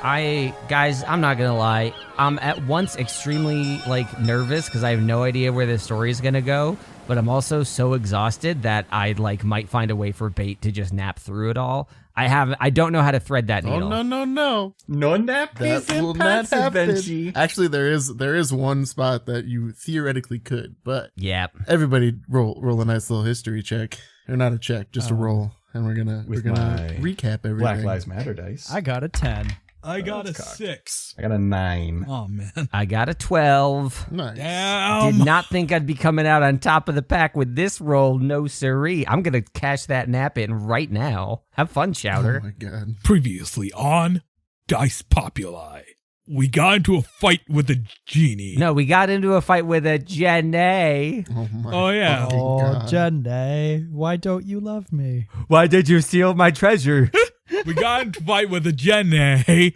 Guys, I'm not gonna lie. I'm at once extremely nervous because I have no idea where this story is gonna go, but I'm also so exhausted that I might find a way for Bait to just nap through it all. I don't know how to thread that needle. Oh no! No nap. That will not happen. Actually, there is one spot that you theoretically could, but yeah. Everybody roll a nice little history check, or not a check, just a roll, and we're gonna recap everything. Black Lives Matter dice. I got a 10. I got a 6. I got a 9. Oh, man. I got a 12. Nice. Did not think I'd be coming out on top of the pack with this roll. No siree. I'm going to cash that nap in right now. Have fun, Chowder. Oh, my God. Previously on Dice Populi, we got into a fight with a genie. No, we got into a fight with a Jenny. Oh, my Oh, yeah. fucking Oh, God. Jenny, why don't you love me? Why did you steal my treasure? We got into a fight with a genie.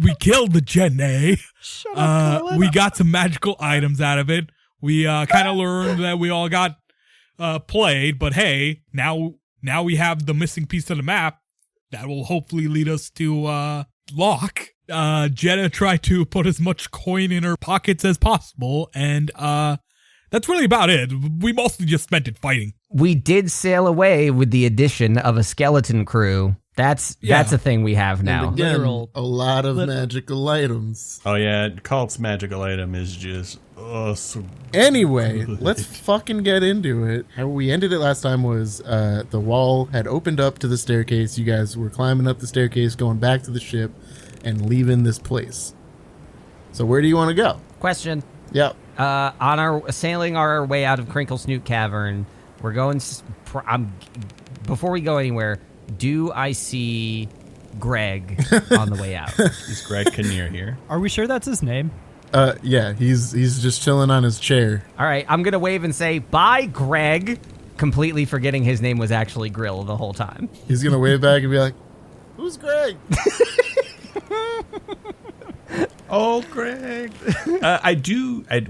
We killed the genie. Shut up, Colin. We got some magical items out of it. We kind of learned that we all got played, but hey, now we have the missing piece of the map that will hopefully lead us to Locke. Jedda tried to put as much coin in her pockets as possible, and that's really about it. We mostly just spent it fighting. We did sail away with the addition of a skeleton crew. That's a thing we have now. And again, Literal- a lot of magical items. Oh yeah, Kalt's magical item is just so Anyway, good. let's fucking get into it. How we ended it last time was the wall had opened up to the staircase. You guys were climbing up the staircase, going back to the ship, and leaving this place. So where do you want to go? Question. Yep. On our sailing our way out of Crinklesnoot Cavern, we're going. Before we go anywhere, do I see Greg on the way out? Is Greg Kinnear here? Are we sure that's his name? Yeah, he's just chilling on his chair. All right, I'm gonna wave and say bye, Greg. Completely forgetting his name was actually Grill the whole time. He's gonna wave back and be like, "Who's Greg?" Oh, Greg.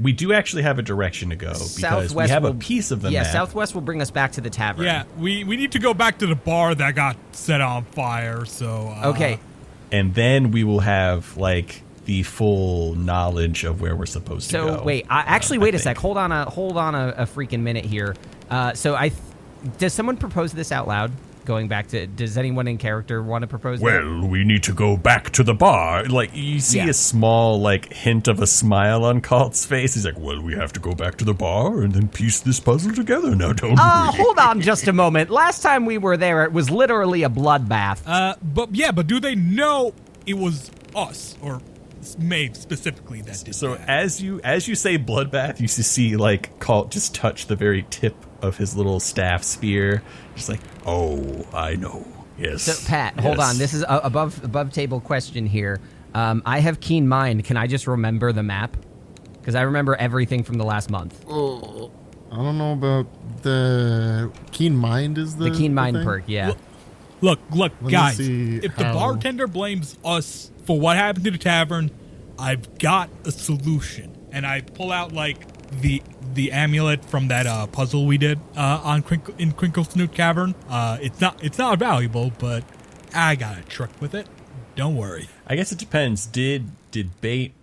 We do actually have a direction to go because Southwest we have a will- piece of the Yeah, map. Southwest will bring us back to the tavern. Yeah, we need to go back to the bar that got set on fire, so... Okay. And then we will have, the full knowledge of where we're supposed to go. So wait, wait a sec. Hold on a freaking minute here. Does someone propose this out loud? Going back to, does anyone in character want to propose that? Well, we need to go back to the bar. You see a small, hint of a smile on Kalt's face. He's like, well, we have to go back to the bar and then piece this puzzle together now, don't we? Hold on just a moment. Last time we were there, it was literally a bloodbath. But do they know it was us, or Maeve specifically that did So that? as you say bloodbath, you see Kalt just touch the very tip of his little staff spear. Just oh, I know. Yes. So Pat, hold on. This is a above table question here. I have keen mind. Can I just remember the map? Because I remember everything from the last month. Oh, I don't know about the keen mind. Is the keen mind thing? perk? Yeah. Look, me guys, see if the how- bartender blames us for what happened to the tavern, I've got a solution. And I pull out, the amulet from that puzzle we did in Crinklesnoot Cavern. It's not valuable, but I got a trick with it. Don't worry. I guess it depends. Did Bait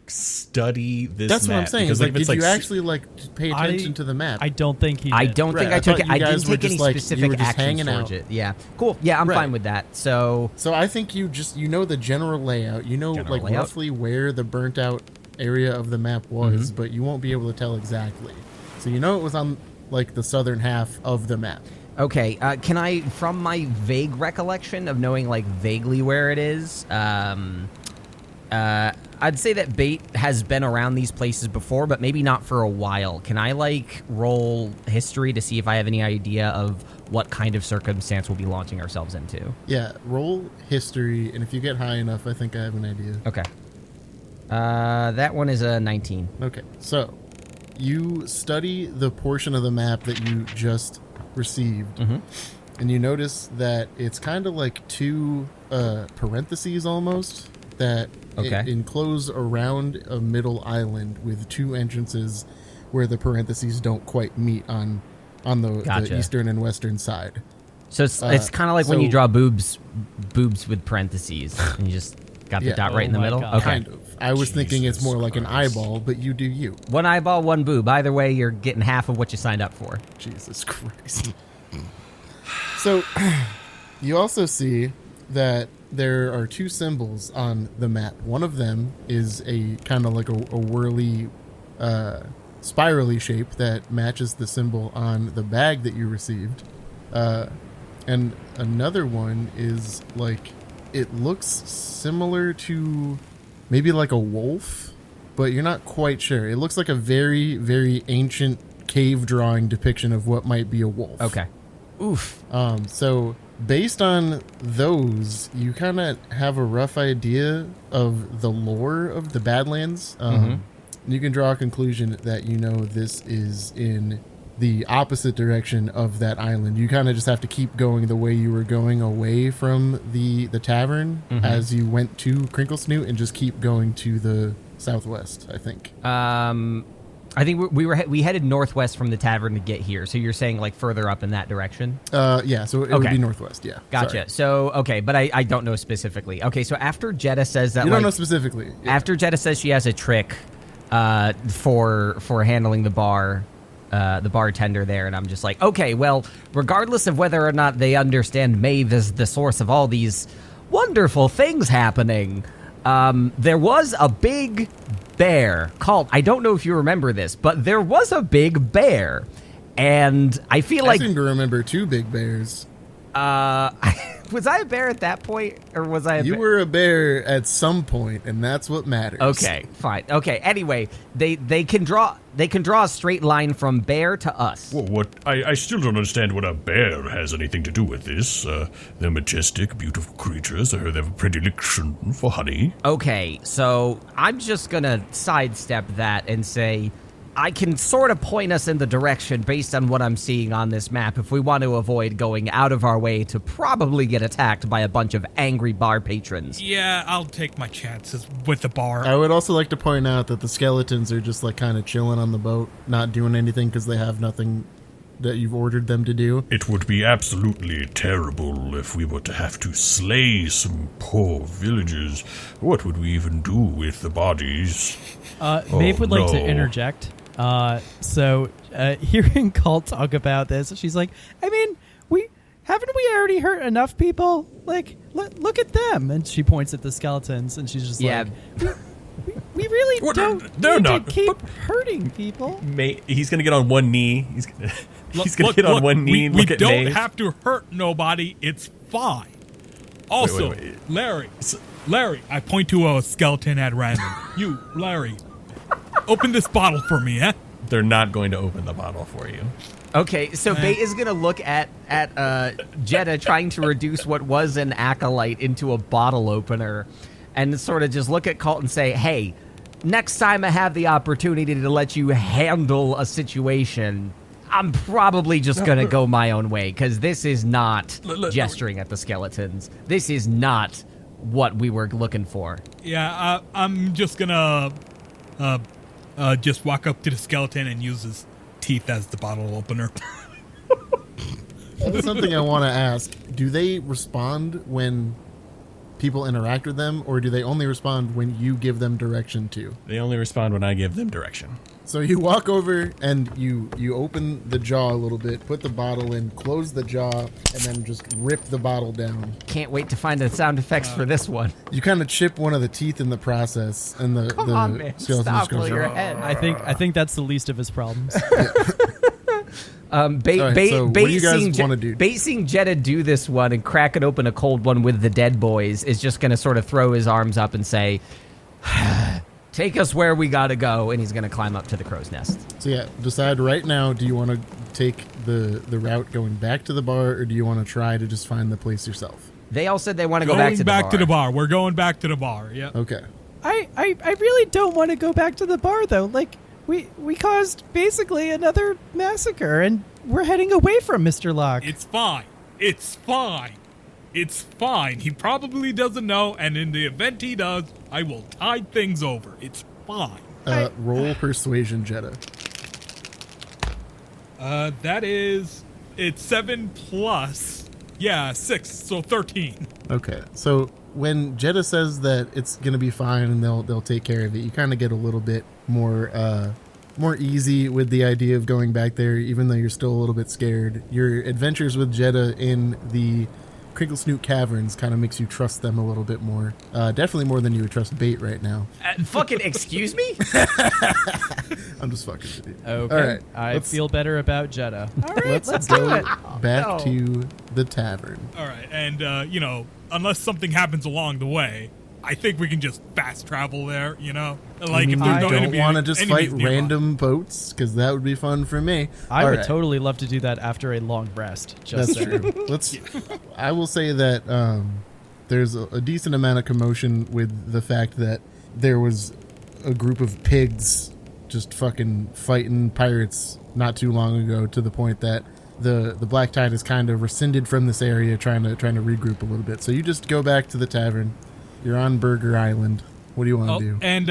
study this That's map? what I'm saying. Because, Did you actually pay attention to the map? I don't think he did. I don't think Right, I took thought it. you I guys didn't were take any just, you specific were just actions hanging towards out. it. Yeah. Cool. Yeah, I'm Right. fine with that. So So I think you know the general layout. You know General layout? roughly where the burnt out area of the map was, Mm-hmm. but you won't be able to tell exactly. So you know it was on the southern half of the map. okay, can I, from my vague recollection of knowing vaguely where it is, I'd say that Bait has been around these places before, but maybe not for a while. Can I roll history to see if I have any idea of what kind of circumstance we'll be launching ourselves into? Yeah, roll history, and if you get high enough, I think I have an idea. Okay. That one is a 19. Okay, so you study the portion of the map that you just received, and you notice that it's kind of like two parentheses almost that enclose around a middle island with two entrances where the parentheses don't quite meet on the Gotcha. eastern and western side. So it's kind of like when you so- draw boobs with parentheses, and you just got the Yeah. dot right in the my middle. God. Okay. Kind of. I was thinking it's more like an eyeball, but you do you. One eyeball, one boob. Either way, you're getting half of what you signed up for. Jesus Christ. So, you also see that there are two symbols on the map. One of them is a kind of like a whirly, spirally shape that matches the symbol on the bag that you received. And another one is like, it looks similar to maybe like a wolf, but you're not quite sure. It looks like a very, very ancient cave drawing depiction of what might be a wolf. Okay. Oof. So based on those, you kind of have a rough idea of the lore of the Badlands. You can draw a conclusion that you know this is in the opposite direction of that island. You kind of just have to keep going the way you were going away from the tavern as you went to Crinklesnoot, and just keep going to the southwest, I think. I think we headed northwest from the tavern to get here. So you're saying like further up in that direction? Yeah, so it would Okay. be northwest, yeah. Gotcha. Sorry. So, okay, but I don't know specifically. Okay, so after Jedda says that, You like, don't know specifically. Yeah. after Jedda says she has a trick for handling the bartender there, and I'm just like, okay, well, regardless of whether or not they understand Maeve is the source of all these wonderful things happening, there was a big bear. Kalt, I don't know if you remember this, but there was a big bear, and I feel like I seem to remember two big bears. was I a bear at that point, or was I? You were a bear at some point, and that's what matters. Okay, fine. Okay. Anyway, they can draw a straight line from bear to us. Well, what? I still don't understand what a bear has anything to do with this. They're majestic, beautiful creatures. I heard they have a predilection for honey. Okay, so I'm just gonna sidestep that and say I can sort of point us in the direction based on what I'm seeing on this map if we want to avoid going out of our way to probably get attacked by a bunch of angry bar patrons. Yeah, I'll take my chances with the bar. I would also like to point out that the skeletons are just like kind of chilling on the boat, not doing anything because they have nothing that you've ordered them to do. It would be absolutely terrible if we were to have to slay some poor villagers. What would we even do with the bodies? Maeve would like to no. interject. Hearing Kalt talk about this, she's like, I mean, we already hurt enough people? Like, look at them. And she points at the skeletons, and she's just Yeah. like, we really Well, don't they're need not- to keep hurting people. He's gonna get on one knee. He's gonna Look, get on one knee and we look at don't Maeve. have to hurt nobody. It's fine. Also, wait. Larry, I point to a skeleton at random. You, Larry, open this bottle for me, eh? They're not going to open the bottle for you. Okay, so Bait is gonna look at Jedda trying to reduce what was an acolyte into a bottle opener, and sort of just look at Kalt and say, "Hey, next time I have the opportunity to let you handle a situation, I'm probably just gonna go my own way because this is not gesturing at the skeletons. This is not what we were looking for." Yeah, I'm just gonna just walk up to the skeleton and use his teeth as the bottle opener. That's something I want to ask. Do they respond when people interact with them, or do they only respond when you give them direction to? They only respond when I give them direction. So you walk over and you open the jaw a little bit, put the bottle in, close the jaw, and then just rip the bottle down. Can't wait to find the sound effects for this one. You kind of chip one of the teeth in the process, and the Come on, man, skeleton stop just goes, while you're ahead. I think that's the least of his problems. Bait, All right, Bait, so what Bait do you guys seeing wanna do? Bait seeing Jedda do this one and crack it open a cold one with the dead boys is just going to sort of throw his arms up and say, "Take us where we got to go," and he's going to climb up to the crow's nest. So yeah, decide right now, do you want to take the route going back to the bar, or do you want to try to just find the place yourself? They all said they want to go Going back to the bar. We're going back to the bar. Yeah. Okay. I really don't want to go back to the bar, though. Like, we caused basically another massacre, and we're heading away from Mr. Locke. It's fine. It's fine. It's fine. He probably doesn't know, and in the event he does, I will tide things over. It's fine. Roll persuasion, Jedda. It's 7 plus Yeah, 6, so 13. Okay, so when Jedda says that it's gonna be fine and they'll take care of it, you kind of get a little bit more easy with the idea of going back there, even though you're still a little bit scared. Your adventures with Jedda in the Crinklesnoot Caverns kind of makes you trust them a little bit more. Definitely more than you would trust bait right now. Fucking excuse me? I'm just fucking with you. Okay. All right, I feel better about Jedda. All right, let's go do it. back to the tavern. All right, and, unless something happens along the way, I think we can just fast travel there, Like, if there's I no don't want to just enemies fight nearby. random boats, because that would be fun for me. I All would right. totally love to do that after a long rest. Just That's saying. true. I will say that there's a decent amount of commotion with the fact that there was a group of pigs just fucking fighting pirates not too long ago, to the point that the Black Tide is kind of rescinded from this area, trying to regroup a little bit. So you just go back to the tavern. You're on Burger Island. What do you want to do? And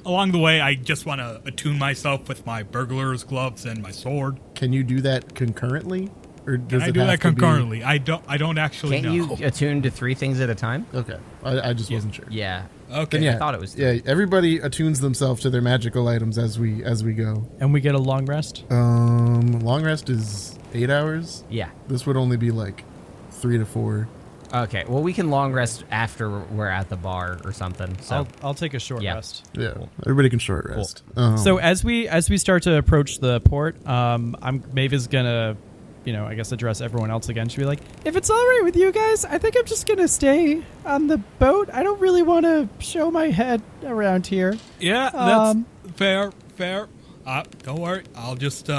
along the way, I just want to attune myself with my burglar's gloves and my sword. Can you do that concurrently, or does Can I it do have that to be- concurrently? I don't actually Can't know. you attune to 3 things at a time? Okay, I just wasn't sure. Yeah. Okay. Then yeah, I thought it was yeah. Everybody attunes themselves to their magical items as we go. And we get a long rest. Long rest is 8 hours. Yeah. This would only be like 3 to 4. Okay. Well, we can long rest after we're at the bar or something. So I'll take a short Yeah. rest. Yeah, everybody can short rest. So as we start to approach the port, Maeve is gonna, I guess address everyone else again. She'll be like, "If it's all right with you guys, I think I'm just gonna stay on the boat. I don't really want to show my head around here." Yeah, that's fair. Don't worry. I'll just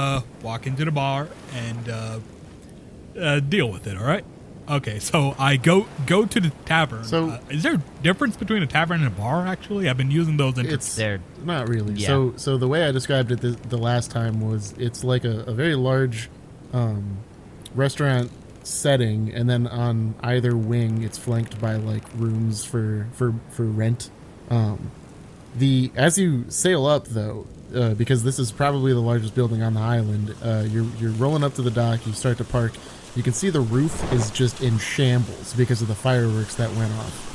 walk into the bar and deal with it, all right? Okay, so I go to the tavern. So- is there a difference between a tavern and a bar, actually? I've been using those. It's They're- not really. Yeah. So the way I described it the last time was it's like a very large restaurant setting, and then on either wing it's flanked by like rooms for rent. As you sail up though, because this is probably the largest building on the island, you're rolling up to the dock. You start to park. You can see the roof is just in shambles because of the fireworks that went off.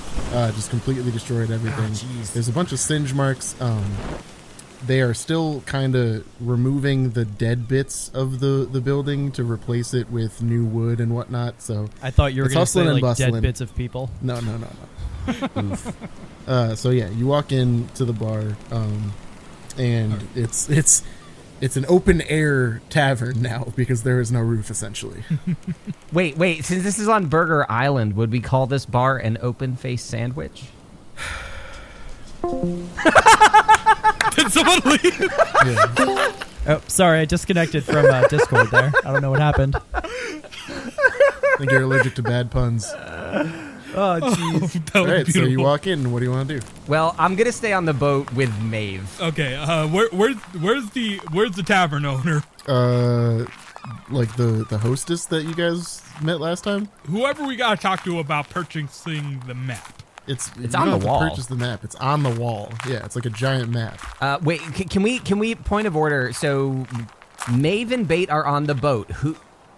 Just completely destroyed everything. There's a bunch of singe marks. They are still kind of removing the dead bits of the building to replace it with new wood and whatnot. So I thought you were It's going to say hustling and like dead bustling. bits of people. no. So yeah, you walk into the bar, and it's an open air tavern now because there is no roof essentially. Wait. Since this is on Burger Island, would we call this bar an open face sandwich? Did someone leave? Yeah. Oh, sorry, I disconnected from Discord there. I don't know what happened. I think you're allergic to bad puns. Oh, jeez. That All was right, so you beautiful. walk in. What do you want to do? Well, I'm gonna stay on the boat with Maeve. Okay, where's the tavern owner? Like the hostess that you guys met last time. Whoever we gotta talk to about purchasing the map. It's you on don't the have to wall. Purchase the map. It's on the wall. Yeah, it's like a giant map. Wait, can we point of order? So, Maeve and Bait are on the boat.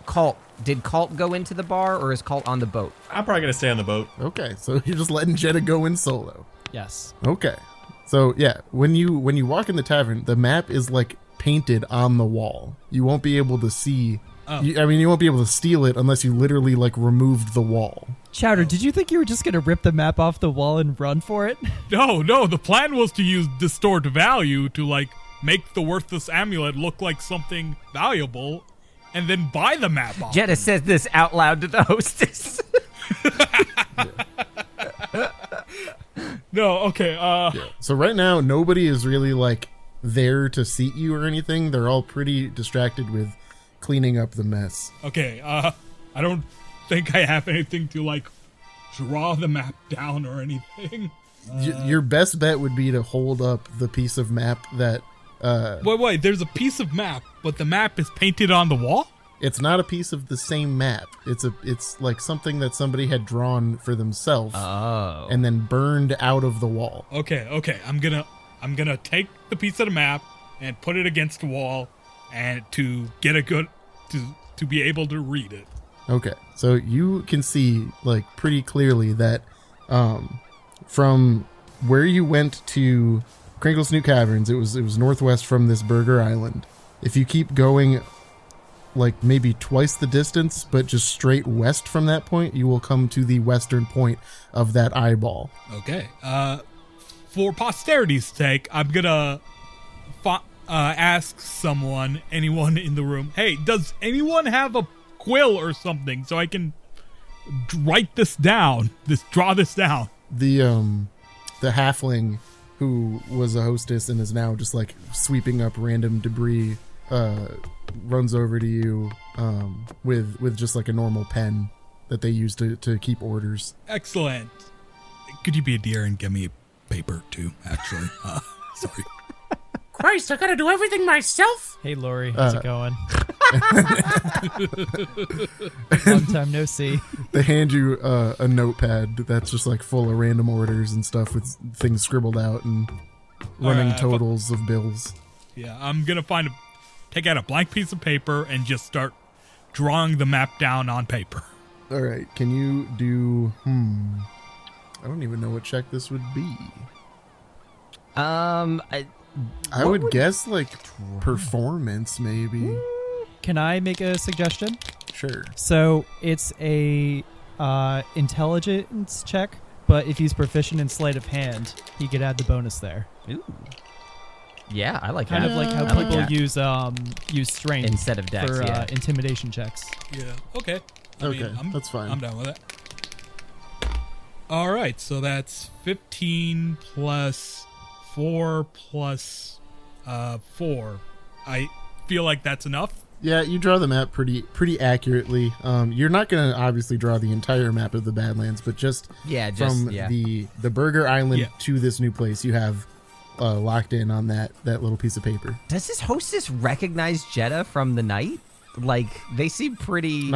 Kalt? Did Kalt go into the bar, or is Kalt on the boat? I'm probably gonna stay on the boat. Okay, so you're just letting Jedda go in solo. Yes. Okay, so yeah, when you walk in the tavern, the map is like painted on the wall. You won't be able to see. Oh. You won't be able to steal it unless you literally like removed the wall. Chowder, did you think you were just going to rip the map off the wall and run for it? No, the plan was to use distort value to like make the worthless amulet look like something valuable, and then buy the map off. Jedda says this out loud to the hostess. No, okay. So right now, nobody is really like there to seat you or anything. They're all pretty distracted with cleaning up the mess. Okay, I don't think I have anything to like draw the map down or anything. Your best bet would be to hold up the piece of map that Wait, there's a piece of map, but the map is painted on the wall? it's not a piece of the same map. It's like something that somebody had drawn for themselves Oh. and then burned out of the wall. Okay. I'm gonna take the piece of the map and put it against the wall and to get a good to be able to read it. Okay, so you can see like pretty clearly that from where you went to Crinklesnoot Caverns, it was northwest from this burger island. If you keep going like maybe twice the distance, but just straight west from that point, you will come to the western point of that eyeball. Okay. For posterity's sake, I'm gonna ask anyone in the room, hey, does anyone have a quill or something so I can write this down? Draw this down. The halfling who was a hostess and is now just like sweeping up random debris runs over to you with just like a normal pen that they use to keep orders. Excellent. Could you be a dear and give me paper too, actually? Sorry. Christ, I gotta do everything myself? Hey, Lori, how's it going? Long time no see. They hand you a notepad that's just like full of random orders and stuff with things scribbled out and running totals of bills. Yeah, I'm gonna take out a blank piece of paper and just start drawing the map down on paper. All right, can you do? I don't even know what check this would be. I would guess like performance, maybe. Can I make a suggestion? Sure. So it's a intelligence check, but if he's proficient in sleight of hand, he could add the bonus there. Ooh. Yeah, I like kind that. of like how I like people that. use strength Instead of dex, for yeah. intimidation checks. Yeah. Okay. Okay, that's fine. I'm down with it. All right, so that's 15 plus 4 plus 4. I feel like that's enough. Yeah, you draw the map pretty accurately. You're not going to obviously draw the entire map of the Badlands, but just from the Burger Island to this new place, you have locked in on that little piece of paper. Does this hostess recognize Jedda from the night? Like, they seem pretty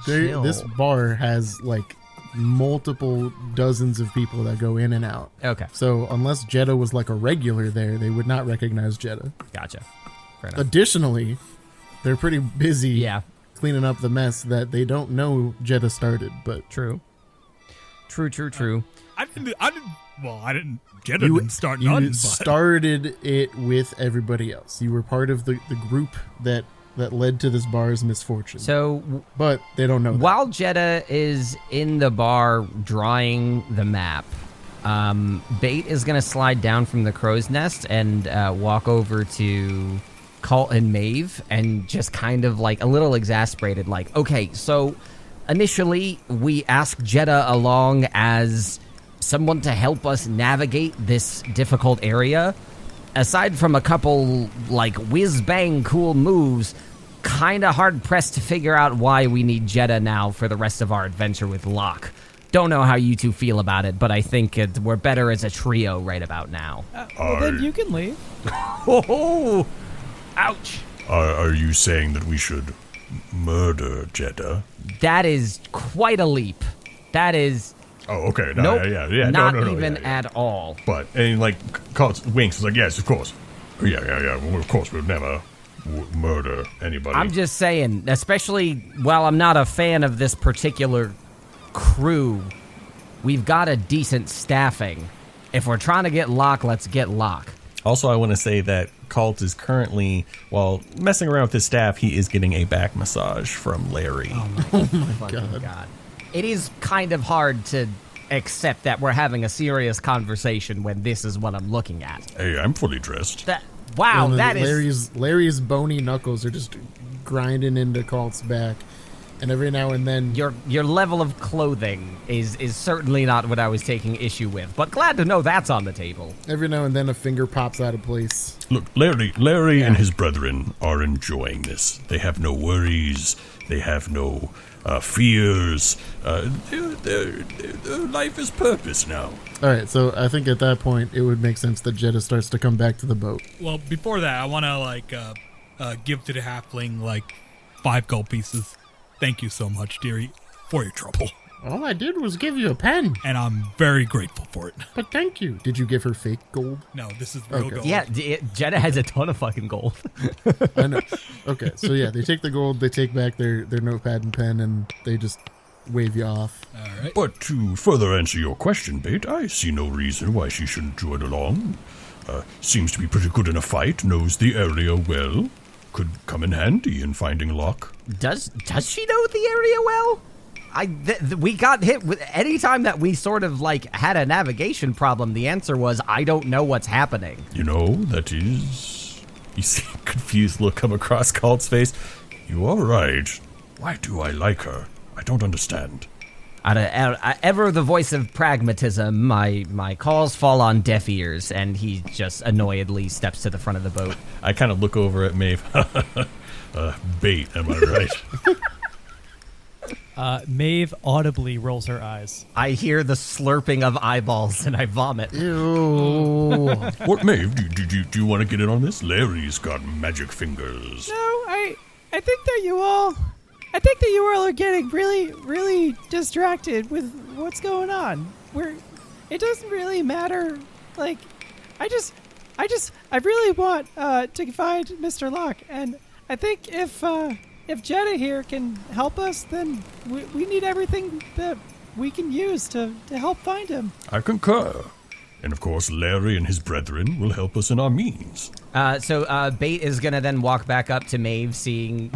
chill. This bar has like multiple dozens of people that go in and out. Okay. So unless Jedda was like a regular there, they would not recognize Jedda. Gotcha. Fair enough. Additionally, they're pretty busy cleaning up the mess that they don't know Jedda started, but True. I didn't. Jedda didn't start none. You started it with everybody else. You were part of the group that led to this bar's misfortune. But they don't know that. While Jedda is in the bar drawing the map, Bait is going to slide down from the crow's nest and walk over to Kalt and Maeve and just kind of like a little exasperated, like, okay, so initially we asked Jedda along as someone to help us navigate this difficult area. Aside from a couple like whiz-bang cool moves, kind of hard-pressed to figure out why we need Jedda now for the rest of our adventure with Locke. Don't know how you two feel about it, but I think we're better as a trio right about now. Well, then you can leave. Oh, ouch. Are you saying that we should murder Jedda? That is quite a leap. That is... Oh, okay. Nope, not no, even at all. But, and like, Kalt winks, was like, yes, of course. Yeah. Well, of course, we'll never murder anybody. I'm just saying, especially while I'm not a fan of this particular crew, we've got a decent staffing. If we're trying to get Locke, let's get Locke. Also, I want to say that Kalt is currently, while messing around with his staff, he is getting a back massage from Larry. Oh my God. It is kind of hard to accept that we're having a serious conversation when this is what I'm looking at. Hey, I'm fully dressed. Larry's bony knuckles are just grinding into Kalt's back, and every now and then your level of clothing is certainly not what I was taking issue with, but glad to know that's on the table. Every now and then a finger pops out of place. Look, Larry and his brethren are enjoying this. They have no worries. They have no fears. Their life is purpose now. All right, so I think at that point it would make sense that Jedda starts to come back to the boat. Well, before that, I want to give to the halfling 5 gold pieces. Thank you so much, dearie, for your trouble. All I did was give you a pen. And I'm very grateful for it. But thank you. Did you give her fake gold? No, this is real gold. Yeah, Jedda has a ton of fucking gold. I know. Okay, so yeah, they take the gold, they take back their notepad and pen, and they just wave you off. All right. But to further answer your question, Bait, I see no reason why she shouldn't join along. Seems to be pretty good in a fight, knows the area well. Could come in handy in finding Locke. Does she know the area well? We got hit with any time that we sort of like had a navigation problem. The answer was, I don't know what's happening. You know, that is... You see a confused look come across Kalt's face. You are right. Why do I like her? I don't understand. Ever the voice of pragmatism, my calls fall on deaf ears, and he just annoyedly steps to the front of the boat. I kind of look over at Maeve. Bait, am I right? Maeve audibly rolls her eyes. I hear the slurping of eyeballs, and I vomit. Ew. What, Maeve? Do you want to get in on this? Larry's got magic fingers. No, I think that you all are getting really, really distracted with what's going on. It doesn't really matter. Like, I really want to find Mr. Locke, and I think if Jedda here can help us, then we need everything that we can use to help find him. I concur. And of course, Larry and his brethren will help us in our means. So Bait is going to then walk back up to Maeve, seeing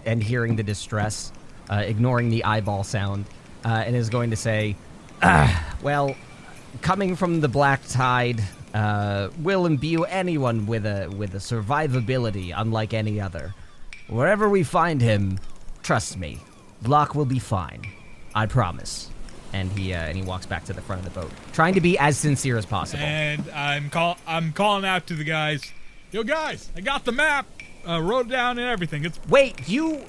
and hearing the distress, ignoring the eyeball sound, and is going to say, well, coming from the Black Tide will imbue anyone with a survivability unlike any other. Wherever we find him, trust me, Locke will be fine. I promise. And he walks back to the front of the boat, trying to be as sincere as possible. And I'm calling out to the guys. Yo, guys, I got the map. Wrote it down and everything. Wait, you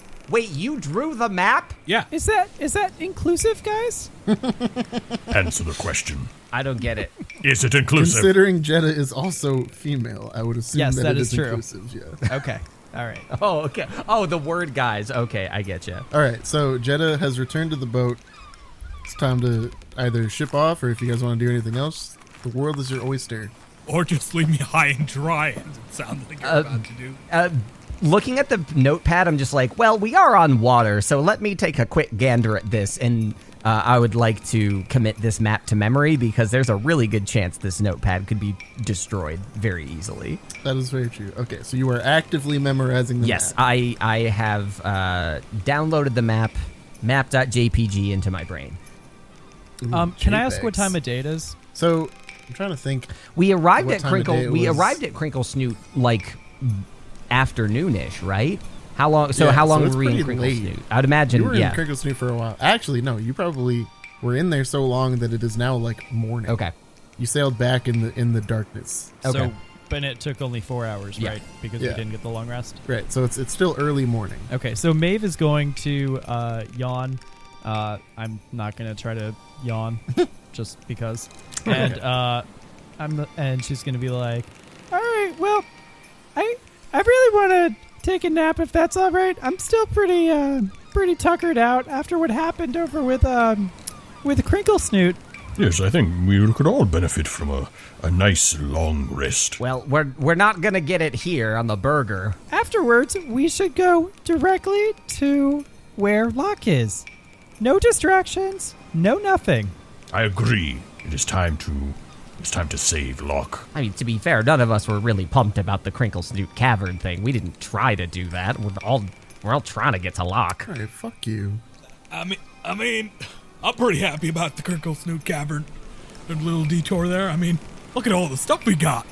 drew the map? Yeah. Is that inclusive, guys? Answer the question. I don't get it. Is it inclusive? Considering Jedda is also female, I would assume Yes, that that it is is true. inclusive. Yeah. Okay. All right. Oh, okay. Oh, the word guys. Okay, I get you. All right, so Jedda has returned to the boat. It's time to either ship off, or if you guys want to do anything else, the world is your oyster. Or just leave me high and dry, as it sounds like you're about to do. Looking at the notepad, I'm just like, well, we are on water, so let me take a quick gander at this, and I would like to commit this map to memory, because there's a really good chance this notepad could be destroyed very easily. That is very true. Okay, so you are actively memorizing the Yes, map. I have downloaded the map.jpg into my brain. Ooh, E Can I ask what JPEGs. time of day it is? So, I'm trying to think. We arrived What at time of day it was? Crinklesnoot like afternoonish, right? How long? So Yeah, how long so it's were we in pretty late. Crinklesnoot? I'd imagine. You were Yeah. in Crinklesnoot for a while. Actually, no, you probably were in there so long that it is now like morning. Okay. You sailed back in the darkness. Okay. So, but it took only 4 hours, Yeah. right? Because Yeah. we didn't get the long rest. Right. So it's still early morning. Okay, so Maeve is going to yawn. I'm not gonna try to yawn, just because. And and she's gonna be like, "All right, well, I really want to take a nap if that's all right. I'm still pretty tuckered out after what happened over with Crinklesnoot." Yes, I think we could all benefit from a nice long rest. Well, we're not gonna get it here on the burger. Afterwards, we should go directly to where Locke is. No distractions, no nothing. I agree. It is time to save Locke. I mean, to be fair, none of us were really pumped about the Crinklesnoot Cavern thing. We didn't try to do that. We're all trying to get to Locke. All right, fuck you. I mean, I'm pretty happy about the Crinklesnoot Cavern. A little detour there. I mean, look at all the stuff we got.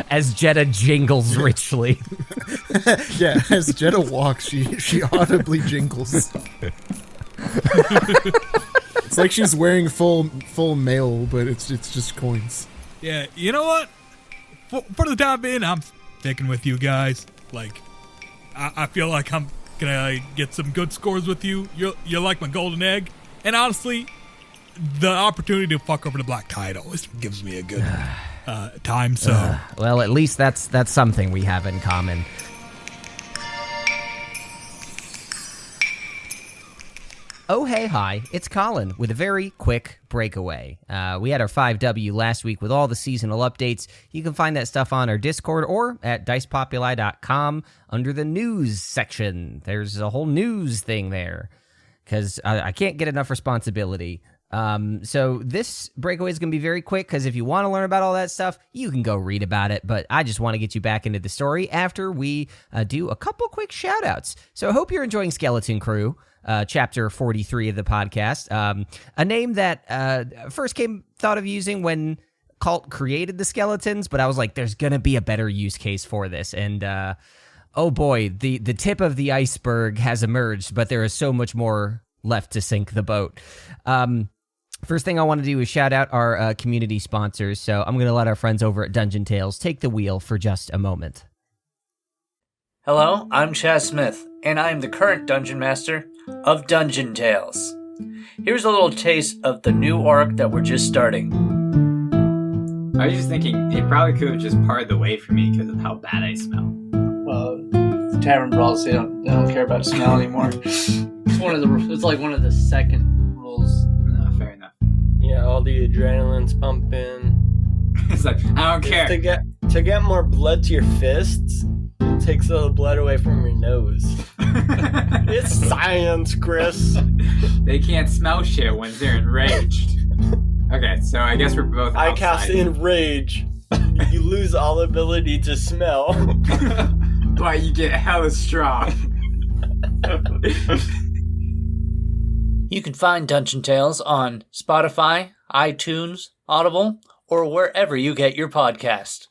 As Jedda jingles richly. Yeah, as Jedda walks, she audibly jingles. It's like she's wearing full mail, but it's just coins. Yeah, you know what? For the time being, I'm sticking with you guys. Like, I feel like I'm gonna get some good scores with you. You're like my golden egg. And honestly, the opportunity to fuck over the Black Tide always gives me a good time. So, Well, at least that's something we have in common. Oh, hey, hi, it's Colin with a very quick breakaway. We had our 5W last week with all the seasonal updates. You can find that stuff on our Discord or at dicepopuli.com under the news section. There's a whole news thing there because I can't get enough responsibility. So this breakaway is going to be very quick because if you want to learn about all that stuff, you can go read about it. But I just want to get you back into the story after we do a couple quick shout outs. So I hope you're enjoying Skeleton Crew. Chapter 43 of the podcast, a name that first thought of using when Kalt created the skeletons, but I was like, there's gonna be a better use case for this, and oh boy, the tip of the iceberg has emerged, but there is so much more left to sink the boat. First thing I want to do is shout out our community sponsors, so I'm gonna let our friends over at Dungeon Tales take the wheel for just a moment. Hello, I'm Chaz Smith, and I am the current Dungeon Master of Dungeon Tales. Here's a little taste of the new arc that we're just starting. I was just thinking, he probably could have just parted the way for me because of how bad I smell. Well, the tavern brawls, they don't care about smell anymore. It's like one of the second rules. No, fair enough. Yeah, all the adrenaline's pumping. It's like, I don't care. To get more blood to your fists, it takes all the blood away from your nose. It's science, Chris. They can't smell shit when they're enraged. Okay, so I guess we're both outside. I cast Enrage. You lose all ability to smell. But you get hella strong. You can find Dungeon Tales on Spotify, iTunes, Audible, or wherever you get your podcast.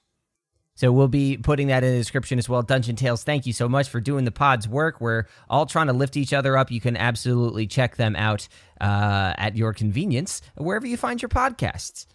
So we'll be putting that in the description as well. Dungeon Tales, thank you so much for doing the pod's work. We're all trying to lift each other up. You can absolutely check them out at your convenience, wherever you find your podcasts.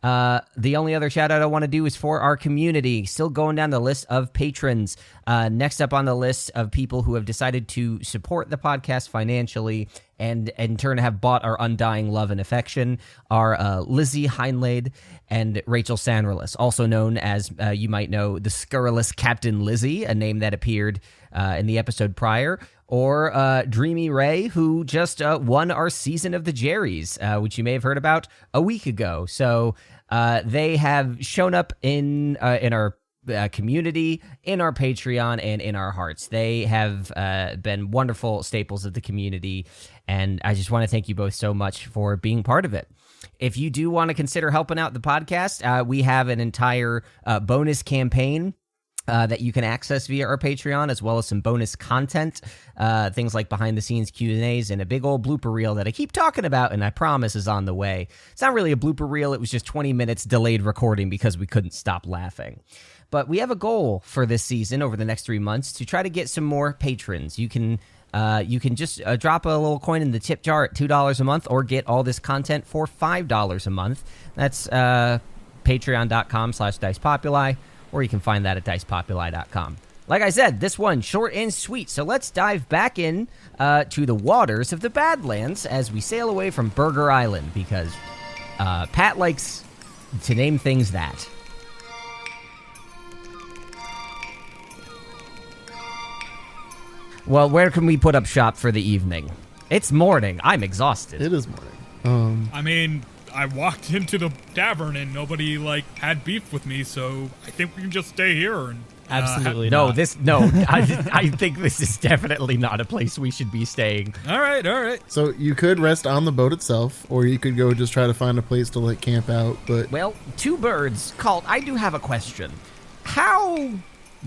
The only other shout out I want to do is for our community. Still going down the list of patrons. Next up on the list of people who have decided to support the podcast financially and in turn have bought our undying love and affection are Lizzie Heinlade and Rachel Sanderlis, also known as, you might know, the scurrilous Captain Lizzie, a name that appeared in the episode prior, or Dreamy Ray, who just won our season of the Jerrys, which you may have heard about a week ago. So they have shown up in our community, in our Patreon, and in our hearts. They have been wonderful staples of the community, and I just want to thank you both so much for being part of it. If you do want to consider helping out the podcast, we have an entire bonus campaign that you can access via our Patreon, as well as some bonus content, things like behind-the-scenes Q&As and a big old blooper reel that I keep talking about, and I promise is on the way. It's not really a blooper reel. It was just 20 minutes delayed recording because we couldn't stop laughing. But we have a goal for this season over the next 3 months to try to get some more patrons. You can just drop a little coin in the tip jar at $2 a month or get all this content for $5 a month. That's patreon.com/dicepopuli, or you can find that at dicepopuli.com. Like I said, this one, short and sweet. So let's dive back in to the waters of the Badlands as we sail away from Burger Island, because Pat likes to name things that. Well, where can we put up shop for the evening? It's morning. I'm exhausted. It is morning. I mean, I walked into the tavern and nobody had beef with me, so I think we can just stay here and Absolutely No, not. I think this is definitely not a place we should be staying. All right. So you could rest on the boat itself, or you could go just try to find a place to camp out. But Well, two birds. Kalt, I do have a question. How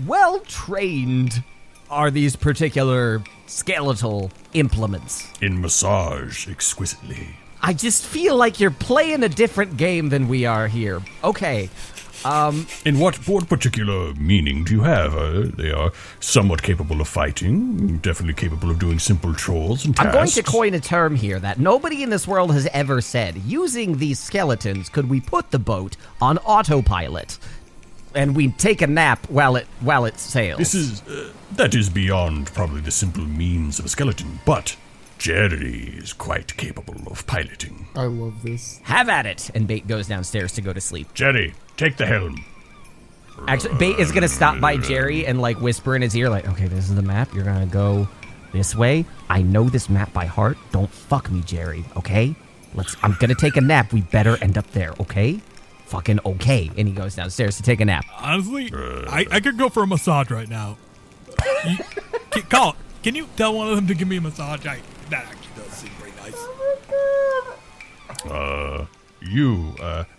well trained are these particular skeletal implements? In massage, exquisitely. I just feel like you're playing a different game than we are here. Okay. In what particular meaning do you have? They are somewhat capable of fighting, definitely capable of doing simple chores and tasks. I'm going to coin a term here that nobody in this world has ever said. Using these skeletons, could we put the boat on autopilot and we take a nap while it sails? That is beyond probably the simple means of a skeleton, but Jerry is quite capable of piloting. I love this. Have at it! And Bait goes downstairs to go to sleep. Jerry, take the helm. Actually, Bait is going to stop by Jerry and whisper in his ear okay, this is the map. You're going to go this way. I know this map by heart. Don't fuck me, Jerry, okay? I'm gonna take a nap. We better end up there, okay? Fucking okay. And he goes downstairs to take a nap. Honestly, I could go for a massage right now. Kalt, can you tell one of them to give me a massage? That actually does seem very nice.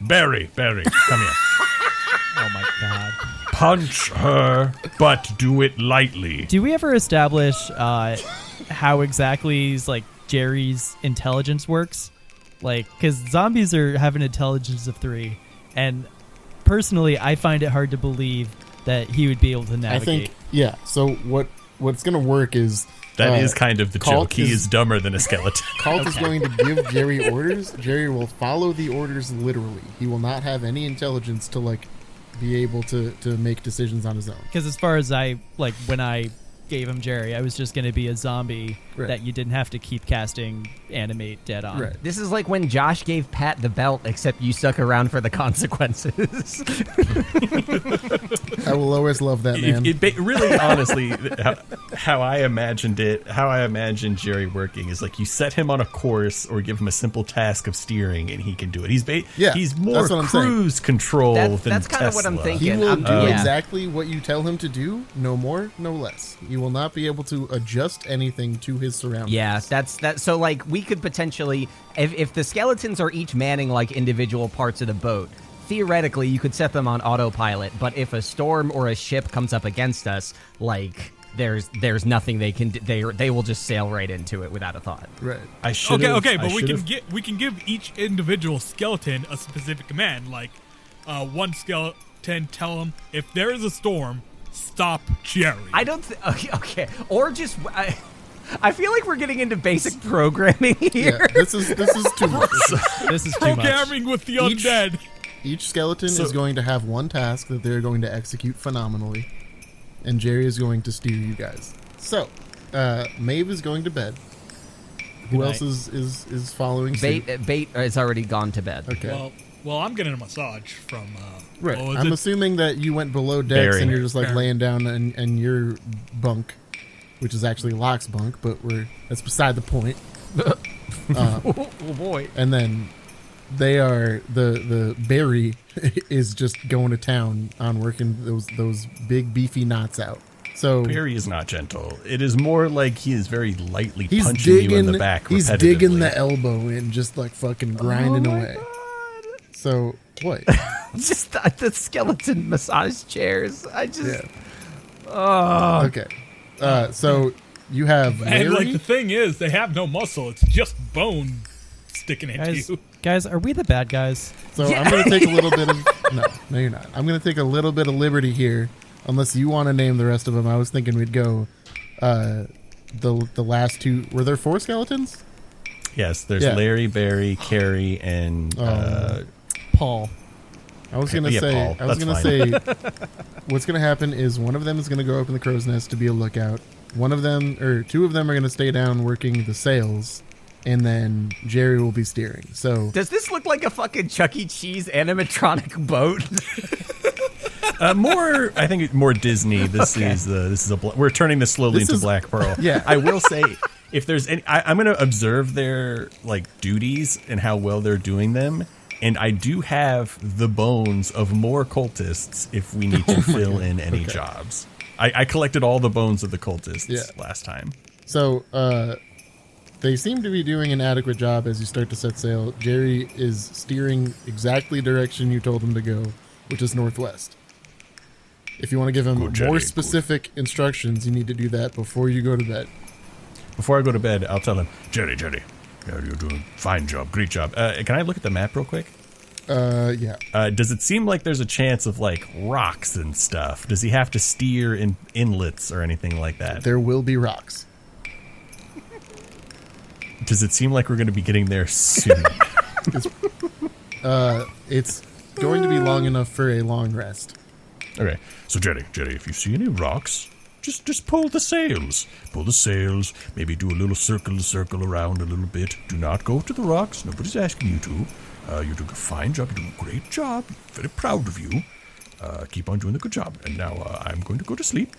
Barry, come here. Oh my god. Punch her, but do it lightly. Do we ever establish how exactly like Jerry's intelligence works? Like, because zombies have an intelligence of 3, and personally, I find it hard to believe that he would be able to navigate. So what's going to work is that is kind of the Kalt joke. He is dumber than a skeleton. Kalt is going to give Jerry orders. Jerry will follow the orders literally. He will not have any intelligence to like be able to make decisions on his own. Because as far as when I gave him Jerry, I was just going to be a zombie that you didn't have to keep casting animate dead on. Right. This is like when Josh gave Pat the belt, except you stuck around for the consequences. I will always love that man. Really, honestly, how I imagined Jerry working is like you set him on a course or give him a simple task of steering and he can do it. He's more cruise control than that's kind of what I'm thinking. He will do exactly what you tell him to do, no more, no less. You will not be able to adjust anything to his surroundings. Yeah, that's that. So like we could potentially, if the skeletons are each manning like individual parts of the boat, theoretically you could set them on autopilot. But if a storm or a ship comes up against us, like there's nothing they can do. They will just sail right into it without a thought. Right. But we can give each individual skeleton a specific command. Like one skeleton tell them if there is a storm, stop Jerry. I don't okay. Or just I feel like we're getting into basic programming here. Yeah, this is too much. This is too much. Programming with the undead. Each skeleton is going to have one task that they're going to execute phenomenally, and Jerry is going to steer you guys. So, Maeve is going to bed. Who else is following suit? Bait has already gone to bed. Okay. Well, I'm getting a massage from. Right. I'm assuming that you went below decks and you're just like laying down in your bunk, which is actually Locke's bunk, but that's beside the point. Oh boy. And then they are the Barry is just going to town on working those big beefy knots out. So Barry is not gentle. It is more like he is very lightly punching you in the back. He's digging the elbow in, just like fucking grinding away. God. So what? Just the skeleton massage chairs. Okay. So you have Larry. And like the thing is, they have no muscle. It's just bone sticking into you. Guys, are we the bad guys? So I'm going to take a little bit of no, you're not. I'm going to take a little bit of liberty here, unless you want to name the rest of them. I was thinking we'd go the last two. Were there 4 skeletons? Yes, there's Larry, Barry, Carrie, and Paul. I was gonna say. What's gonna happen is one of them is gonna go up in the crow's nest to be a lookout. One of them, or 2 of them, are gonna stay down working the sails, and then Jerry will be steering. So does this look like a fucking Chuck E. Cheese animatronic boat? I think more Disney. This is we're turning this slowly into Black Pearl. Yeah, I will say, if there's any, I'm going to observe their like duties and how well they're doing them. And I do have the bones of more cultists if we need to fill in any jobs. I collected all the bones of the cultists last time. So they seem to be doing an adequate job as you start to set sail. Jerry is steering exactly direction you told him to go, which is northwest. If you want to give him more specific instructions, you need to do that before you go to bed. Before I go to bed, I'll tell him, Jerry, you're doing a fine job, great job. Can I look at the map real quick? Yeah. Does it seem like there's a chance of like rocks and stuff? Does he have to steer in inlets or anything like that? There will be rocks. Does it seem like we're going to be getting there soon? It's going to be long enough for a long rest. Okay, so Jerry, if you see any rocks, just pull the sails. Pull the sails, maybe do a little circle around a little bit. Do not go to the rocks. Nobody's asking you to. You're doing a fine job. You're doing a great job. Very proud of you. Keep on doing the good job. And now I'm going to go to sleep.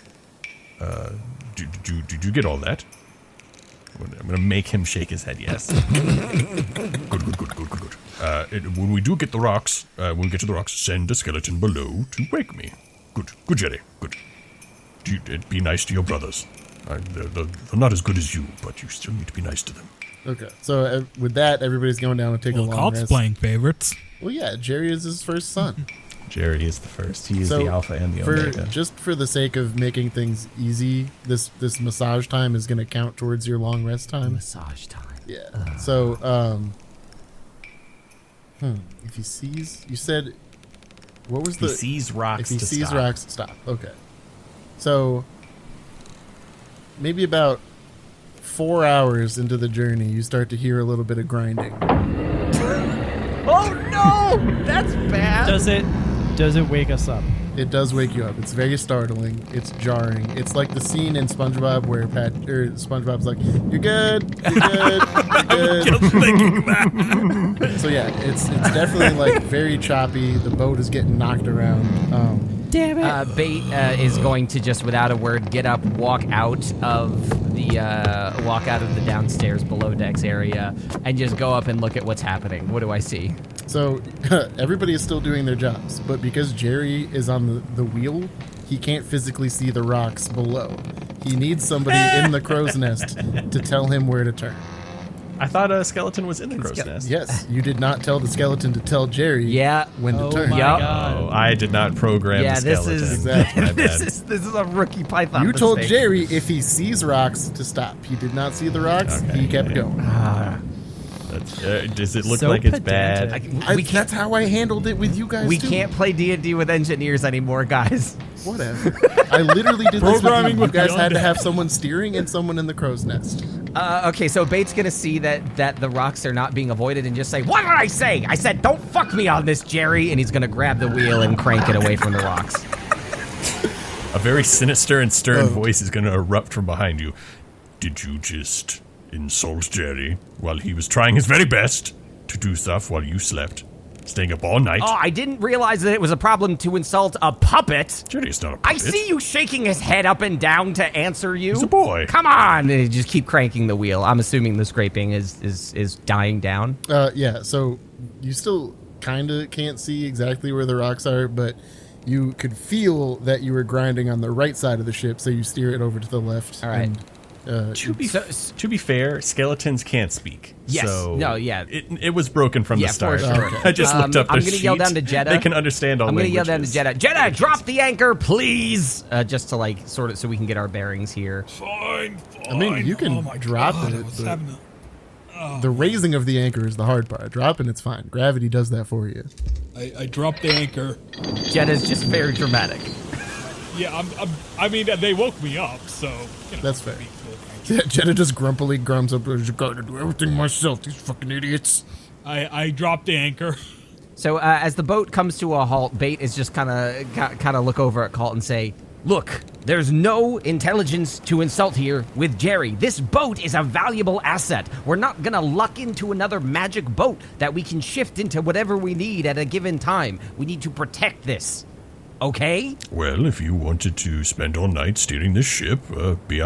Did you get all that? I'm gonna make him shake his head. Yes. Good. When we do get the rocks, when we get to the rocks, send a skeleton below to wake me. Good, Jerry. Good. Be nice to your brothers. They're not as good as you, but you still need to be nice to them. Okay. So with that, everybody's going down and taking a long Kalt's rest. playing favorites. Well, yeah, Jerry is his first son. Jerry is the first. He is the alpha and the omega. Just for the sake of making things easy, this massage time is going to count towards your long rest time. Massage time. Yeah. So, if he sees, you said, what was If he sees rocks, if he to sees stop. rocks, stop. Okay. So, maybe about 4 hours into the journey, you start to hear a little bit of grinding. Oh no! That's bad. Does it wake us up? It does wake you up. It's very startling. It's jarring. It's like the scene in SpongeBob where SpongeBob's like, "You're good. You're good. You're good." Just thinking that. So yeah, it's definitely like very choppy. The boat is getting knocked around. Damn it. Bait is going to just, without a word, get up, walk out of the downstairs below decks area, and just go up and look at what's happening. What do I see? So everybody is still doing their jobs, but because Jerry is on the wheel, he can't physically see the rocks below. He needs somebody in the crow's nest to tell him where to turn. I thought a skeleton was in the crow's nest. Yes, you did not tell the skeleton to tell Jerry when to turn. My God. Oh, I did not program the skeleton. Exactly. My bad. This is a rookie Python. You told mistake. Jerry if he sees rocks to stop. He did not see the rocks. Okay, he kept going. Does it look So like it's pedantic. bad? That's how I handled it with you guys. We too. can't play D&D with engineers anymore, guys. Whatever. I literally did this with you. Programming You with guys the had to undead. have someone steering and someone in the crow's nest. Okay, so Bait's gonna see that the rocks are not being avoided and just say, "What did I say? I said don't fuck me on this, Jerry." And he's gonna grab the wheel and crank it away from the rocks. A very sinister and stern voice is going to erupt from behind you. Did you just insult Jerry while he was trying his very best to do stuff while you slept? Staying up all night? Oh, I didn't realize that it was a problem to insult a puppet. Jerry is not a I puppet. see you shaking his head up and down to answer you. He's a boy. Come on! And you just keep cranking the wheel. I'm assuming the scraping is dying down. Yeah, so you still kind of can't see exactly where the rocks are, but you could feel that you were grinding on the right side of the ship, so you steer it over to the left. All right. To be fair, skeletons can't speak. Yes. So No, yeah. It was broken from the Yeah, start. for sure. I just looked up I'm the gonna yell sheet. down to Jedda. They can understand all I'm going to yell down to languages. Jedda. Jedda, drop the anchor, please! Just to, like, sort of, so we can get our bearings here. Fine. I mean, you can Oh my drop God, it, I was but- having The raising of the anchor is the hard part. Dropping, it's fine. Gravity does that for you. I dropped the anchor. Jedda's just very dramatic. Yeah, I mean, they woke me up, so. You know, That's fair. Yeah, Jedda just grumpily grums up. I got to do everything myself. These fucking idiots. I dropped the anchor. So as the boat comes to a halt, Bait is just kind of look over at Kalt and say, "Look, there's no intelligence to insult here with Jerry. This boat is a valuable asset. We're not gonna luck into another magic boat that we can shift into whatever we need at a given time. We need to protect this. Okay? Well, if you wanted to spend all night steering this ship, be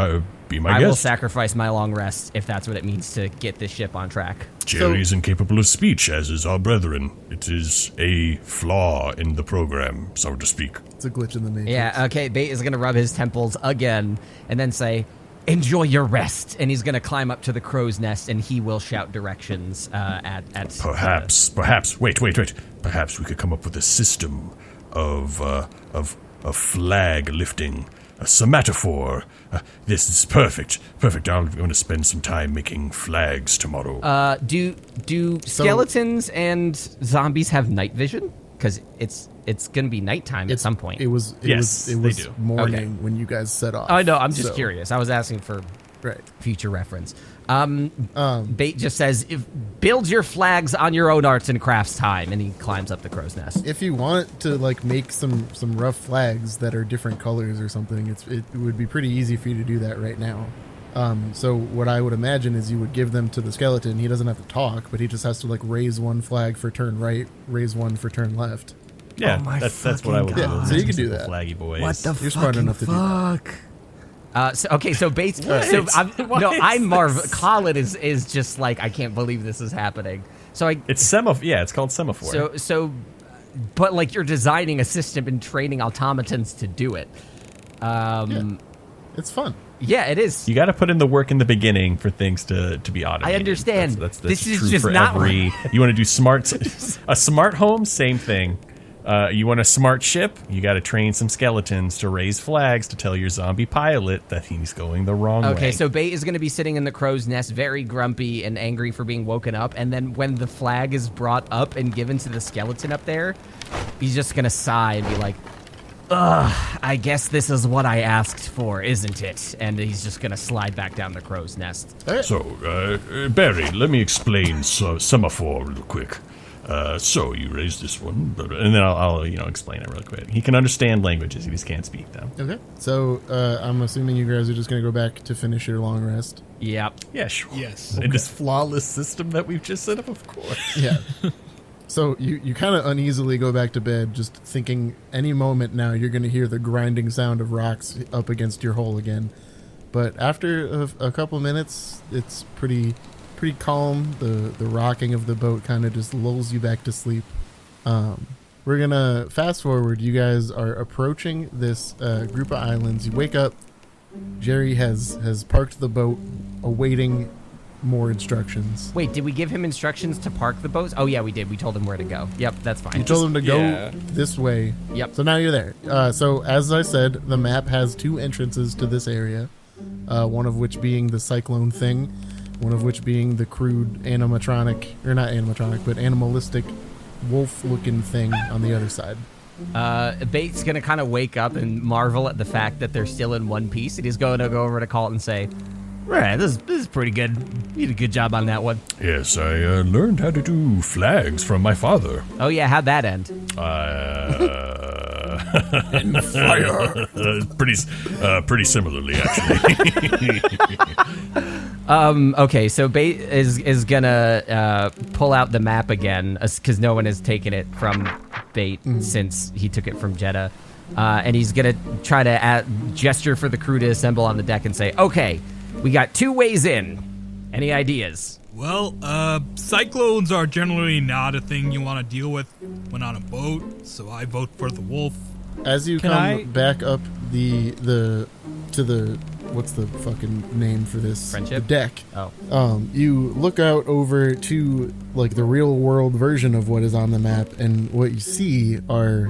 my I guest. will sacrifice my long rest if that's what it means to get this ship on track." Jerry is incapable of speech, as is our brethren. It is a flaw in the program, so to speak. It's a glitch in the matrix. Yeah, okay, Bait is gonna rub his temples again and then say, "Enjoy your rest," and he's gonna climb up to the crow's nest and he will shout directions at Perhaps, wait. Perhaps we could come up with a system of flag lifting, a somatophore. This is perfect. I'm going to spend some time making flags tomorrow. Do skeletons and zombies have night vision? Because it's gonna be nighttime at some point. It was Yes, they do. morning Okay. when you guys set off. I know, I'm just so- curious. I was asking for Right. future reference. Bait just says, build your flags on your own arts and crafts time, and he climbs up the crow's nest. If you want to like make some rough flags that are different colors or something, it would be pretty easy for you to do that right now. So what I would imagine is you would give them to the skeleton. He doesn't have to talk, but he just has to like raise one flag for turn right, raise one for turn left. Yeah, Oh my that's what I would do. God. So you can do Simple that. Flaggy boys. What the You're smart enough to do that. fuck? So Bates. So I'm Marv. Colin is just like, I can't believe this is happening. So it's semaphore. Yeah, it's called semaphore. But like you're designing a system and training automatons to do it. It's fun. Yeah, it is. You got to put in the work in the beginning for things to be automated. I understand. That's this is true just for not every. You want to do a smart home, same thing. You want a smart ship? You got to train some skeletons to raise flags to tell your zombie pilot that he's going the wrong way. Okay, so Bait is going to be sitting in the crow's nest, very grumpy and angry for being woken up. And then when the flag is brought up and given to the skeleton up there, he's just going to sigh and be like, ugh, I guess this is what I asked for, isn't it? And he's just going to slide back down the crow's nest. So, Barry, let me explain semaphore real quick. So you raise this one, And then I'll explain it really quick. He can understand languages, he just can't speak them. Okay. So I'm assuming you guys are just going to go back to finish your long rest. Yep. Yeah, sure. Yes. In this flawless system that we've just set up, of course. Yeah. So you kind of uneasily go back to bed, just thinking any moment now you're going to hear the grinding sound of rocks up against your hole again. But after a couple minutes, it's pretty calm. The rocking of the boat kind of just lulls you back to sleep. We're gonna fast forward. You guys are approaching this group of islands. You wake up. Jerry has parked the boat, awaiting more instructions. Wait, did we give him instructions to park the boats? Oh yeah, we did. We told him where to go. Yep, that's fine. You told him to go this way. Yep. So now you're there. So as I said, the map has 2 entrances to this area. One of which being the cyclone thing. One of which being the crude animatronic, or not animatronic, but animalistic wolf-looking thing on the other side. Bait's going to kind of wake up and marvel at the fact that they're still in one piece, and he's going to go over to Kalt and say, right, this is pretty good. You did a good job on that one. Yes, I learned how to do flags from my father. Oh yeah, how'd that end? In fire. Pretty similarly, actually. Okay, so Bait is gonna pull out the map again, because no one has taken it from Bait since he took it from Jedda. And he's gonna try to gesture for the crew to assemble on the deck and say, okay, we got 2 ways in. Any ideas? Well, cyclones are generally not a thing you want to deal with when on a boat, so I vote for the wolf. As you back up to the what's the fucking name for this? Friendship? The deck. Oh. You look out over to like the real world version of what is on the map, and what you see are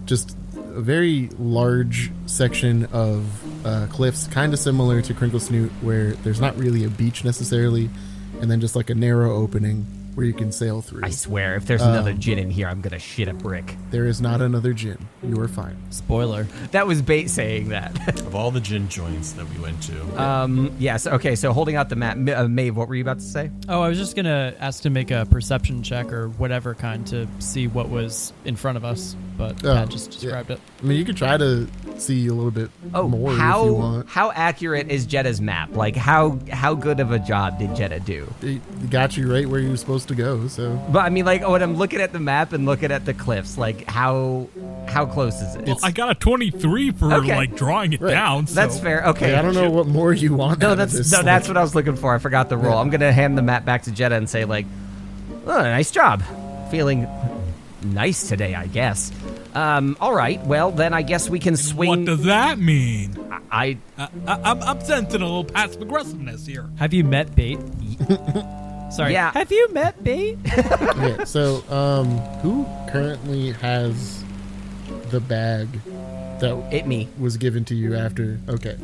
just a very large section of cliffs, kind of similar to Crinklesnoot, where there's not really a beach necessarily, and then just like a narrow opening where you can sail through. I swear, if there's another djinn in here, I'm gonna shit a brick. There is not another djinn. You are fine. Spoiler. That was Bait saying that. Of all the gin joints that we went to. Yes, okay, so holding out the map. Maeve, what were you about to say? Oh, I was just gonna ask to make a perception check or whatever kind to see what was in front of us, but Pat just described it. I mean, you could try to see a little bit more if you want. How accurate is Jedda's map? Like, how good of a job did Jedda do? It got you right where you were supposed to go, so. But I mean, like, when I'm looking at the map and looking at the cliffs, like, how close is it? Well, I got a 23 for like drawing it down. So. That's fair. Okay. I don't know what more you want. That's what I was looking for. I forgot the roll. Yeah. I'm gonna hand the map back to Jedda and say, like, oh, nice job. Feeling nice today, I guess. All right. Well, then I guess we can swing. What does that mean? I'm sensing a little passive aggressiveness here. Have you met Bait? Sorry. Yeah. Have you met Bait? Okay. So, who currently has the bag that me was given to you after? Okay.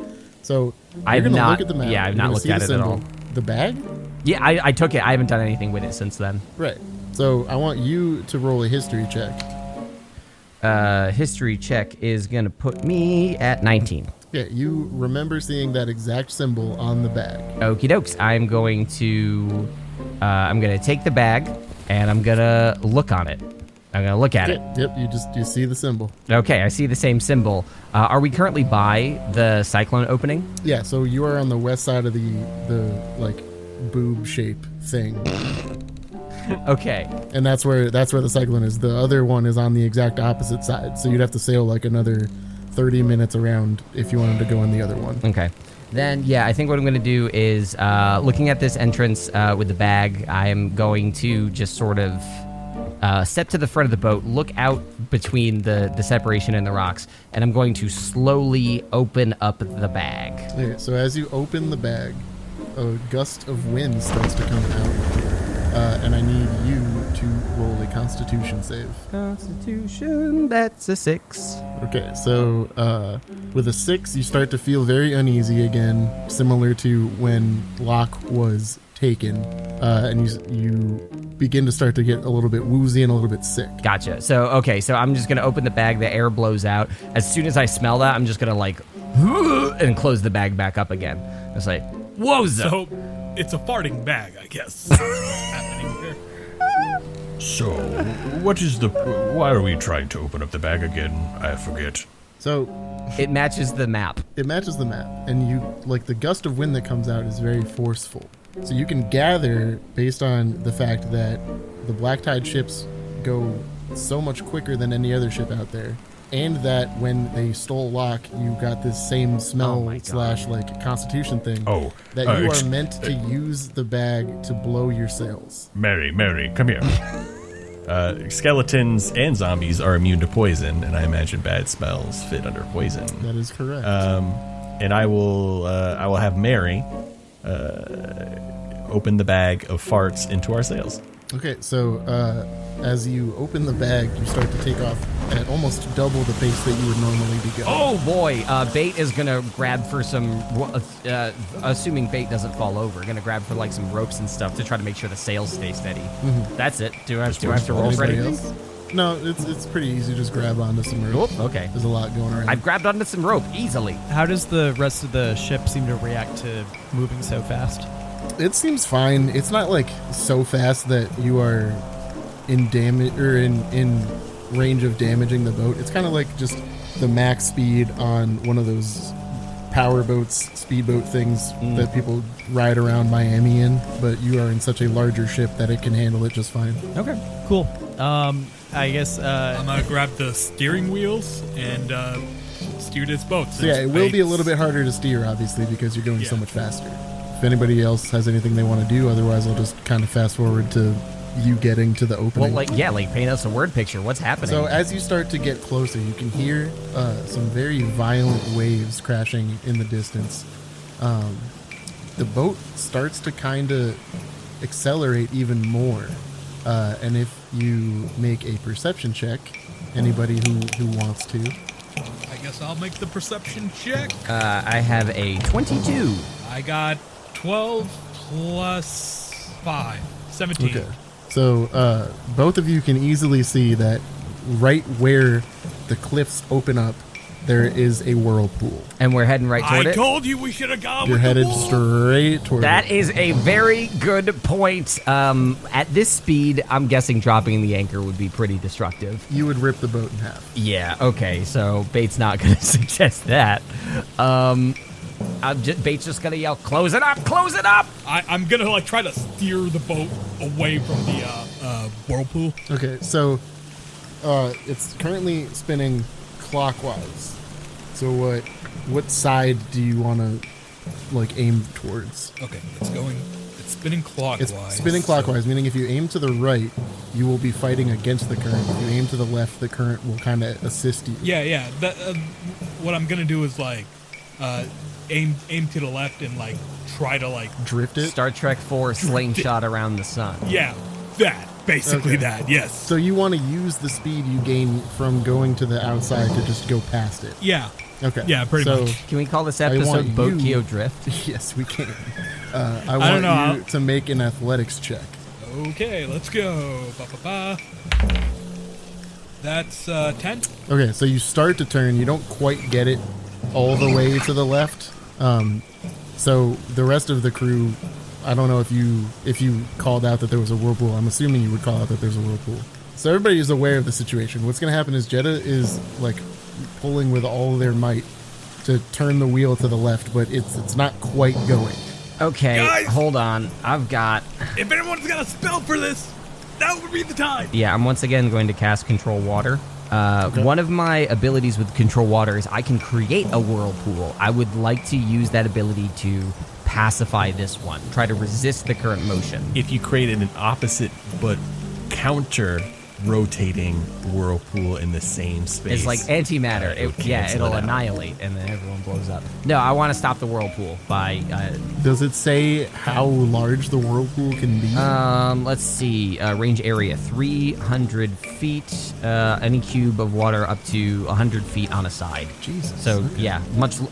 So I've not look at the map. Yeah, I've not looked at it at all. The bag? Yeah, I took it. I haven't done anything with it since then. Right. So I want you to roll a history check. History check is gonna put me at 19. Yeah, you remember seeing that exact symbol on the bag. Okie dokes. I'm going to take the bag and I'm gonna look on it. I'm gonna look at it. Yep, you see the symbol. Okay, I see the same symbol. Are we currently by the cyclone opening? Yeah, so you are on the west side of the like boob shape thing. Okay. And that's where the cyclone is. The other one is on the exact opposite side. So you'd have to sail like another 30 minutes around if you wanted to go on the other one. Okay. Then, yeah, I think what I'm going to do is, looking at this entrance with the bag, I am going to just sort of step to the front of the boat, look out between the separation and the rocks, and I'm going to slowly open up the bag. Okay, so as you open the bag, a gust of wind starts to come out, and I need you to roll a Constitution save. Constitution, that's a 6. Okay, so with a 6, you start to feel very uneasy again, similar to when Locke was taken, and you begin to start to get a little bit woozy and a little bit sick. Gotcha. So, okay, so I'm just going to open the bag, the air blows out. As soon as I smell that, I'm just going to, like, and close the bag back up again. It's like, whoa, So, it's a farting bag, I guess. That's what's happening here. So, why are we trying to open up the bag again? I forget. So it matches the map. It matches the map, and the gust of wind that comes out is very forceful. So you can gather, based on the fact that the Black Tide ships go so much quicker than any other ship out there, and that when they stole Locke, you got this same smell / constitution thing. Oh, that you are meant to use the bag to blow your sails. Mary, come here. Skeletons and zombies are immune to poison, and I imagine bad smells fit under poison. That is correct. And I will have Mary open the bag of farts into our sails. Okay, so as you open the bag, you start to take off at almost double the pace that you would normally be going. Oh boy, Bait is gonna grab for some, assuming Bait doesn't fall over, gonna grab for like some ropes and stuff to try to make sure the sails stay steady. Mm-hmm. That's it. Do I have to roll for anything? No, it's pretty easy. Just grab onto some rope. Oh, okay. There's a lot going around. I've grabbed onto some rope easily. How does the rest of the ship seem to react to moving so fast? It seems fine. It's not like so fast that you are in damage or in range of damaging the boat. It's kind of like just the max speed on one of those power boats, speedboat things that people ride around Miami in, but you are in such a larger ship that it can handle it just fine. Okay, cool. I guess I'm gonna grab the steering wheels and steer this boat. So yeah, it will be a little bit harder to steer, obviously, because you're going so much faster. If anybody else has anything they want to do, otherwise I'll just kind of fast forward to you getting to the opening. Well, paint us a word picture. What's happening? So as you start to get closer, you can hear some very violent waves crashing in the distance. The boat starts to kind of accelerate even more. And if you make a perception check, anybody who wants to. I guess I'll make the perception check. I have a 22. I got 12 plus 5. 17. Okay. So both of you can easily see that right where the cliffs open up, there is a whirlpool. And we're heading right toward it? I told you we should have gone You're with headed the wall. straight toward That it. is a very good point. At this speed, I'm guessing dropping the anchor would be pretty destructive. You would rip the boat in half. Yeah, okay, so Bait's not going to suggest that. Bait's just going to yell, close it up, close it up! I'm going to try to steer the boat away from the whirlpool. Okay, so it's currently spinning clockwise. So what side do you want to aim towards? Okay, it's spinning clockwise. It's spinning clockwise, meaning if you aim to the right, you will be fighting against the current. If you aim to the left, the current will kind of assist you. Yeah. What I'm gonna do is aim to the left and try to drift it. Star Trek 4 slingshot around the sun. Yeah, basically that. Yes. So you want to use the speed you gain from going to the outside to just go past it. Yeah. Okay. Yeah, pretty much. Can we call this episode Bokyo Drift? Yes, we can. I want you to make an athletics check. Okay, let's go. Ba-ba-ba. That's 10. Okay, so you start to turn. You don't quite get it all the way to the left. So the rest of the crew, I don't know if you called out that there was a whirlpool. I'm assuming you would call out that there's a whirlpool. So everybody is aware of the situation. What's going to happen is Jedda is pulling with all their might to turn the wheel to the left, but it's not quite going. Okay, Guys! Hold on. I've got... If anyone's got a spell for this, that would be the time. Yeah, I'm once again going to cast Control Water. One of my abilities with control water is I can create a whirlpool. I would like to use that ability to pacify this one, try to resist the current motion. If you created an opposite but counter rotating whirlpool in the same space, It's like antimatter. It'll annihilate, and then everyone blows up. No, I want to stop the whirlpool by... Does it say how large the whirlpool can be? let's see. Range area 300 feet. Any cube of water up to 100 feet on a side. Jesus. So yeah,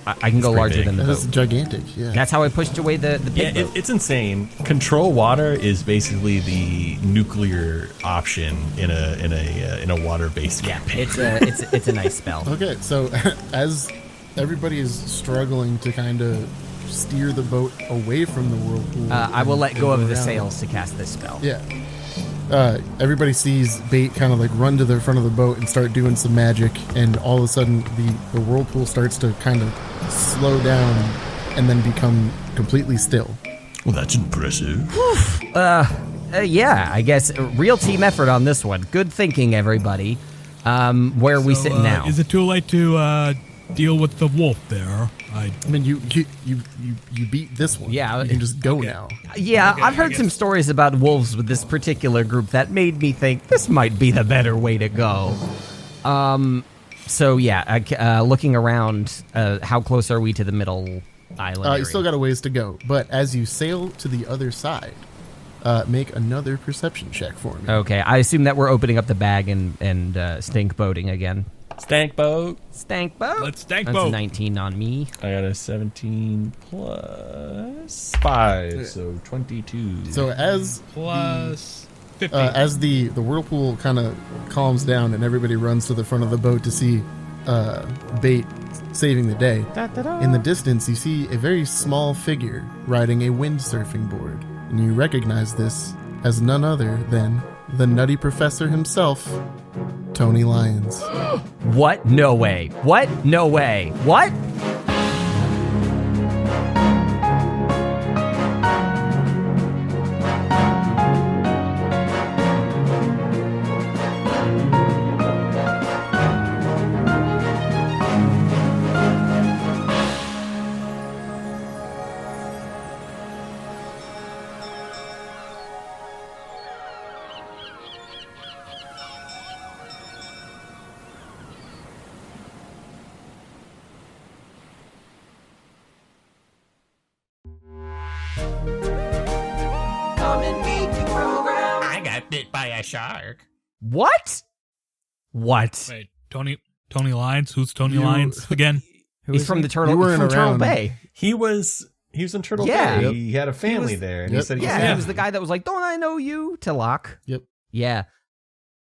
I can go pretty larger big. than the That's boat. gigantic, yeah. That's how I pushed away the big boat. it's insane. Control water is basically the nuclear option in a water-based campaign. It's a nice spell. Okay, so as everybody is struggling to kind of steer the boat away from the whirlpool, I will let go and of the around. sails to cast this spell. Yeah. Everybody sees Bait kind of like run to the front of the boat and start doing some magic, and all of a sudden the whirlpool starts to kind of slow down and then become completely still. Well, that's impressive. Yeah, I guess real team effort on this one. Good thinking, everybody. Where are we sitting now? Is it too late to deal with the wolf there? I mean, you beat this one. Yeah. You can just go now. Yeah, Okay, I've heard I some guess- stories about wolves with this particular group that made me think this might be the better way to go. So yeah, looking around, how close are we to the middle island area? You still got a ways to go, but as you sail to the other side, make another perception check for me. Okay, I assume that we're opening up the bag and stink boating again. Stank boat. Stank boat? Let's stank That's boat. a 19 on me. I got a 17 plus 5, so 22. So as Plus 50. as the whirlpool kind of calms down and everybody runs to the front of the boat to see Bait saving the day, in the distance you see a very small figure riding a windsurfing board, and you recognize this as none other than the Nutty Professor himself, Tony Lyons. What? No way. What? No way. What? I got bit by a shark. What? What? Wait, Tony Lyons? Who's Tony Lyons again? He's from the Turtle, You weren't from Turtle around. Bay. He was in Turtle Yeah. Bay. Yep. He had a family was- there, and Yep. he said he Yeah, was he was the guy that was like, "Don't I know you?" to Locke. Yep. Yeah.